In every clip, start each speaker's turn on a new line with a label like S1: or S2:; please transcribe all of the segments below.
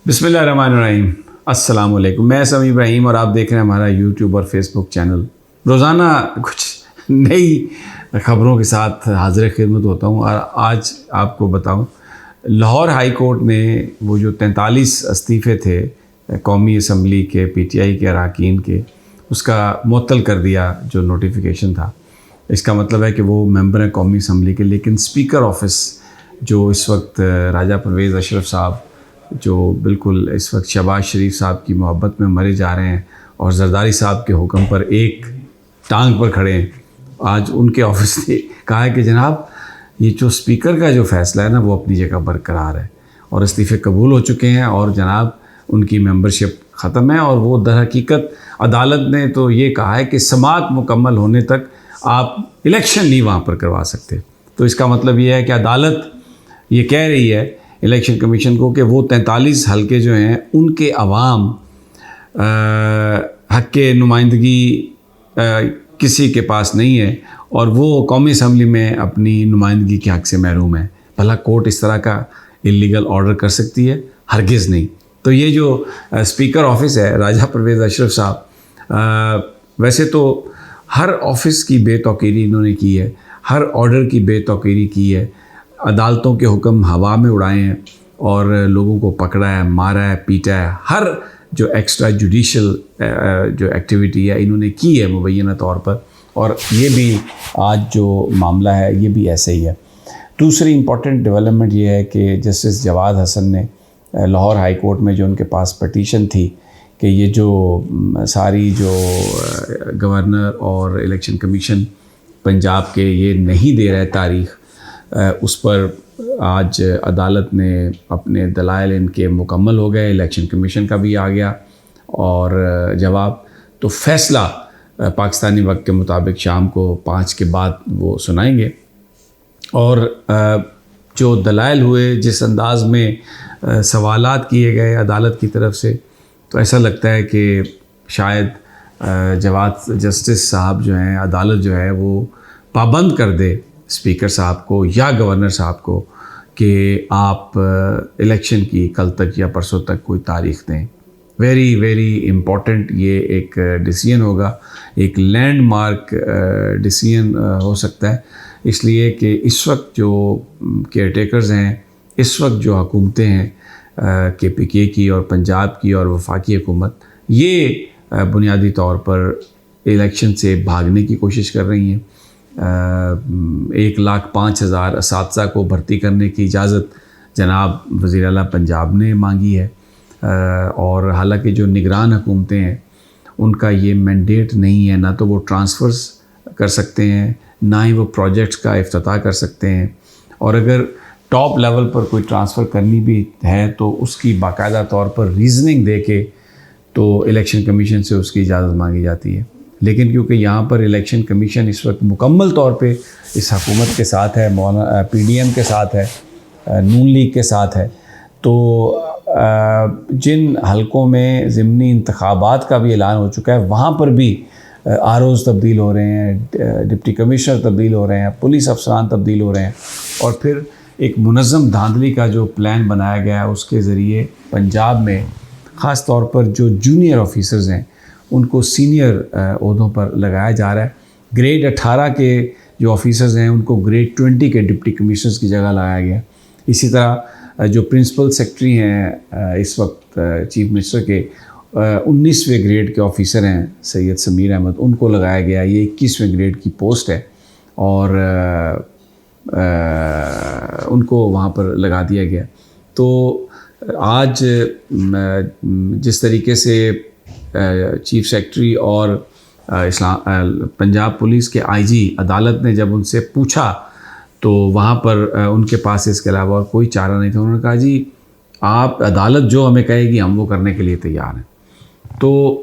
S1: بسم اللہ الرحمن الرحیم. السلام علیکم. میں سمیع ابراہیم اور آپ دیکھ رہے ہیں ہمارا یوٹیوب اور فیس بک چینل. روزانہ کچھ نئی خبروں کے ساتھ حاضر خدمت ہوتا ہوں اور آج آپ کو بتاؤں لاہور ہائی کورٹ نے وہ جو 43 استعفے تھے قومی اسمبلی کے پی ٹی آئی کے اراکین کے، اس کا معطل کر دیا جو نوٹیفیکیشن تھا. اس کا مطلب ہے کہ وہ ممبر ہیں قومی اسمبلی کے، لیکن اسپیکر آفس جو اس وقت راجہ پرویز اشرف صاحب جو بالکل اس وقت شہباز شریف صاحب کی محبت میں مرے جا رہے ہیں اور زرداری صاحب کے حکم پر ایک ٹانگ پر کھڑے ہیں، آج ان کے آفس نے کہا ہے کہ جناب یہ جو اسپیکر کا جو فیصلہ ہے نا وہ اپنی جگہ برقرار ہے اور استعفے قبول ہو چکے ہیں اور جناب ان کی ممبرشپ ختم ہے. اور وہ در حقیقت عدالت نے تو یہ کہا ہے کہ سماعت مکمل ہونے تک آپ الیکشن نہیں وہاں پر کروا سکتے. تو اس کا مطلب یہ ہے کہ عدالت یہ کہہ رہی ہے الیکشن کمیشن کو کہ وہ 43 حلقے جو ہیں ان کے عوام حق کے نمائندگی کسی کے پاس نہیں ہے اور وہ قومی اسمبلی میں اپنی نمائندگی کے حق سے محروم ہے. بھلا کورٹ اس طرح کا اللیگل آرڈر کر سکتی ہے؟ ہرگز نہیں. تو یہ جو اسپیکر آفس ہے راجہ پرویز اشرف صاحب، ویسے تو ہر آفس کی بے توقیری انہوں نے کی ہے، ہر آرڈر کی بے توقیری کی ہے، عدالتوں کے حکم ہوا میں اڑائے ہیں اور لوگوں کو پکڑا ہے، مارا ہے، پیٹا ہے. ہر جو ایکسٹرا جوڈیشل جو ایکٹیویٹی ہے انہوں نے کی ہے مبینہ طور پر، اور یہ بھی آج جو معاملہ ہے یہ بھی ایسے ہی ہے. دوسری امپورٹنٹ ڈیولپمنٹ یہ ہے کہ جسٹس جواد حسن نے لاہور ہائی کورٹ میں جو ان کے پاس پٹیشن تھی کہ یہ جو ساری جو گورنر اور الیکشن کمیشن پنجاب کے یہ نہیں دے رہے تاریخ، اس پر آج عدالت نے اپنے دلائل ان کے مکمل ہو گئے، الیکشن کمیشن کا بھی آ گیا اور جواب. تو فیصلہ پاکستانی وقت کے مطابق شام کو 5 کے بعد وہ سنائیں گے. اور جو دلائل ہوئے، جس انداز میں سوالات کیے گئے عدالت کی طرف سے، تو ایسا لگتا ہے کہ شاید جواد جسٹس صاحب جو ہیں، عدالت جو ہے وہ پابند کر دے اسپیکر صاحب کو یا گورنر صاحب کو کہ آپ الیکشن کی کل تک یا پرسوں تک کوئی تاریخ دیں. ویری ویری امپورٹنٹ یہ ایک ڈیسیژن ہوگا، ایک لینڈ مارک ڈیسیژن ہو سکتا ہے، اس لیے کہ اس وقت جو کیئر ٹیکرز ہیں، اس وقت جو حکومتیں ہیں کے پی کے کی اور پنجاب کی اور وفاقی حکومت، یہ بنیادی طور پر الیکشن سے بھاگنے کی کوشش کر رہی ہیں. 1,05,000 اساتذہ کو بھرتی کرنے کی اجازت جناب وزیر اعلیٰ پنجاب نے مانگی ہے، اور حالانکہ جو نگران حکومتیں ہیں ان کا یہ مینڈیٹ نہیں ہے، نہ تو وہ ٹرانسفرز کر سکتے ہیں نہ ہی وہ پروجیکٹس کا افتتاح کر سکتے ہیں. اور اگر ٹاپ لیول پر کوئی ٹرانسفر کرنی بھی ہے تو اس کی باقاعدہ طور پر ریزننگ دے کے تو الیکشن کمیشن سے اس کی اجازت مانگی جاتی ہے. لیکن کیونکہ یہاں پر الیکشن کمیشن اس وقت مکمل طور پہ اس حکومت کے ساتھ ہے، پی ڈی ایم کے ساتھ ہے، نون لیگ کے ساتھ ہے، تو جن حلقوں میں ضمنی انتخابات کا بھی اعلان ہو چکا ہے وہاں پر بھی آر اوز تبدیل ہو رہے ہیں، ڈپٹی کمشنر تبدیل ہو رہے ہیں، پولیس افسران تبدیل ہو رہے ہیں، اور پھر ایک منظم دھاندلی کا جو پلان بنایا گیا ہے اس کے ذریعے پنجاب میں خاص طور پر جو جونیئر آفیسرز ہیں ان کو سینئر عہدوں پر لگایا جا رہا ہے. گریڈ 18 کے جو آفیسرز ہیں ان کو گریڈ 20 کے ڈپٹی کمشنرز کی جگہ لگایا گیا. اسی طرح جو پرنسپل سیکرٹری ہیں اس وقت چیف منسٹر کے، 19ویں گریڈ کے آفیسر ہیں سید سمیر احمد، ان کو لگایا گیا. یہ 21ویں گریڈ کی پوسٹ ہے اور ان کو وہاں پر لگا دیا گیا. تو آج جس طریقے سے چیف سیکرٹری اور پنجاب پولیس کے آئی جی عدالت نے جب ان سے پوچھا تو وہاں پر ان کے پاس اس کے علاوہ اور کوئی چارہ نہیں تھا. انہوں نے کہا جی آپ عدالت جو ہمیں کہے گی ہم وہ کرنے کے لیے تیار ہیں. تو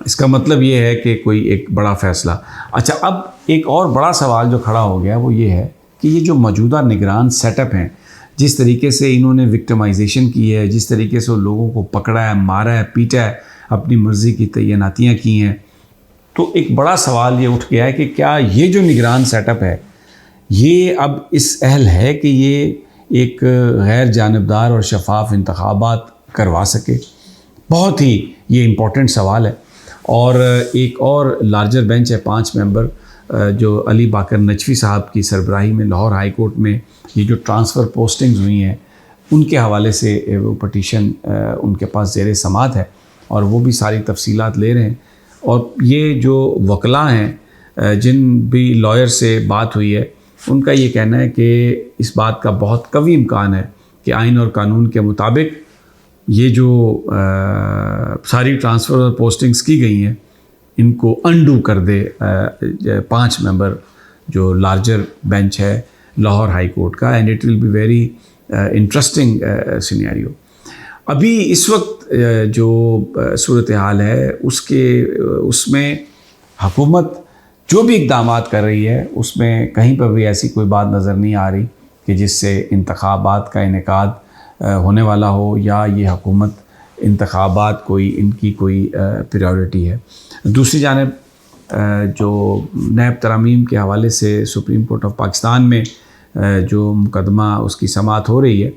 S1: اس کا مطلب یہ ہے کہ کوئی ایک بڑا فیصلہ. اچھا، اب ایک اور بڑا سوال جو کھڑا ہو گیا وہ یہ ہے کہ یہ جو موجودہ نگران سیٹ اپ ہیں، جس طریقے سے انہوں نے وکٹمائزیشن کی ہے، جس طریقے سے لوگوں کو پکڑا ہے، مارا ہے، پیٹا ہے، اپنی مرضی کی تعیناتیاں کی ہیں، تو ایک بڑا سوال یہ اٹھ گیا ہے کہ کیا یہ جو نگران سیٹ اپ ہے یہ اب اس اہل ہے کہ یہ ایک غیر جانبدار اور شفاف انتخابات کروا سکے. بہت ہی یہ امپورٹنٹ سوال ہے. اور ایک اور لارجر بینچ ہے 5 ممبر جو علی باقر نجفی صاحب کی سربراہی میں لاہور ہائی کورٹ میں یہ جو ٹرانسفر پوسٹنگز ہوئی ہیں ان کے حوالے سے وہ پٹیشن ان کے پاس زیر سماعت ہے اور وہ بھی ساری تفصیلات لے رہے ہیں. اور یہ جو وکلاء ہیں جن بھی لائر سے بات ہوئی ہے ان کا یہ کہنا ہے کہ اس بات کا بہت قوی امکان ہے کہ آئین اور قانون کے مطابق یہ جو ساری ٹرانسفر اور پوسٹنگز کی گئی ہیں ان کو انڈو کر دے 5 ممبر جو لارجر بینچ ہے لاہور ہائی کورٹ کا. And it will be very interesting scenario. ابھی اس وقت جو صورتحال ہے اس میں حکومت جو بھی اقدامات کر رہی ہے اس میں کہیں پر بھی ایسی کوئی بات نظر نہیں آ رہی کہ جس سے انتخابات کا انعقاد ہونے والا ہو یا یہ حکومت انتخابات ان کی کوئی پریورٹی ہے. دوسری جانب جو نیب ترامیم کے حوالے سے سپریم کورٹ آف پاکستان میں جو مقدمہ اس کی سماعت ہو رہی ہے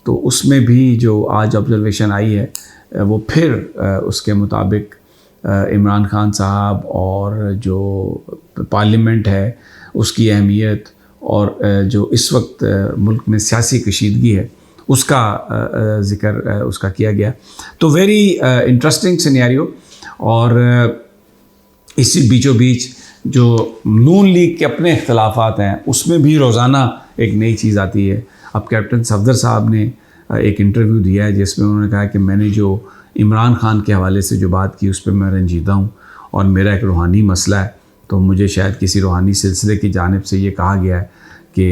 S1: تو اس میں بھی جو آج آبزرویشن آئی ہے وہ پھر اس کے مطابق عمران خان صاحب اور جو پارلیمنٹ ہے اس کی اہمیت اور جو اس وقت ملک میں سیاسی کشیدگی ہے اس کا ذکر اس کا کیا گیا. تو ویری انٹرسٹنگ سینیریو. اور اسی بیچوں بیچ جو نون لیگ کے اپنے اختلافات ہیں اس میں بھی روزانہ ایک نئی چیز آتی ہے. اب کیپٹن صفدر صاحب نے ایک انٹرویو دیا ہے جس میں انہوں نے کہا کہ میں نے جو عمران خان کے حوالے سے جو بات کی اس پہ میں رنجیدہ ہوں اور میرا ایک روحانی مسئلہ ہے. تو مجھے شاید کسی روحانی سلسلے کی جانب سے یہ کہا گیا ہے کہ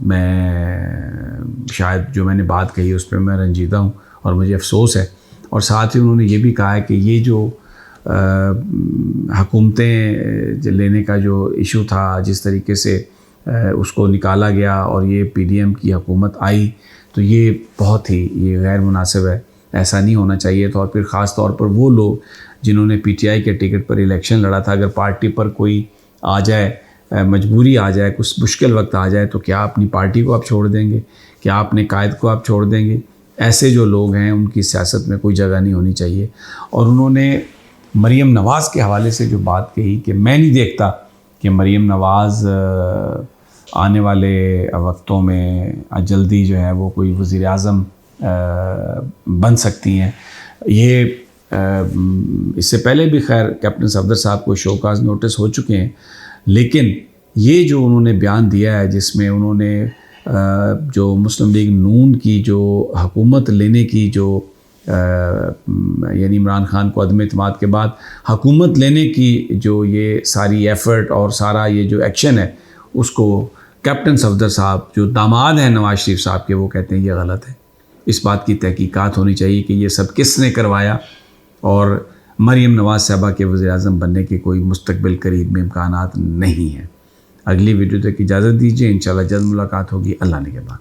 S1: میں شاید جو میں نے بات کہی اس پہ میں رنجیدہ ہوں اور مجھے افسوس ہے. اور ساتھ ہی انہوں نے یہ بھی کہا ہے کہ یہ جو حکومتیں لینے کا جو ایشو تھا جس طریقے سے اس کو نکالا گیا اور یہ پی ڈی ایم کی حکومت آئی تو یہ بہت ہی یہ غیر مناسب ہے. ایسا نہیں ہونا چاہیے تھا. اور پھر خاص طور پر وہ لوگ جنہوں نے پی ٹی آئی کے ٹکٹ پر الیکشن لڑا تھا اگر پارٹی پر کوئی آ جائے مجبوری آ جائے کچھ مشکل وقت آ جائے تو کیا اپنی پارٹی کو آپ چھوڑ دیں گے؟ کیا اپنے قائد کو آپ چھوڑ دیں گے؟ ایسے جو لوگ ہیں ان کی سیاست میں کوئی جگہ نہیں ہونی چاہیے. اور انہوں نے مریم نواز کے حوالے سے جو بات کہی کہ میں نہیں دیکھتا کہ مریم نواز آنے والے وقتوں میں جلدی جو ہے وہ کوئی وزیر اعظم بن سکتی ہیں. یہ اس سے پہلے بھی خیر کیپٹن صفدر صاحب کو شوکاز نوٹس ہو چکے ہیں لیکن یہ جو انہوں نے بیان دیا ہے جس میں انہوں نے جو مسلم لیگ نون کی جو حکومت لینے کی جو یعنی عمران خان کو عدم اعتماد کے بعد حکومت لینے کی جو یہ ساری ایفرٹ اور سارا یہ جو ایکشن ہے اس کو کیپٹن صفدر صاحب جو داماد ہیں نواز شریف صاحب کے وہ کہتے ہیں یہ غلط ہے. اس بات کی تحقیقات ہونی چاہیے کہ یہ سب کس نے کروایا اور مریم نواز صاحبہ کے وزیر اعظم بننے کے کوئی مستقبل قریب میں امکانات نہیں ہیں. اگلی ویڈیو تک اجازت دیجیے. انشاءاللہ جلد ملاقات ہوگی. اللہ نگہبان.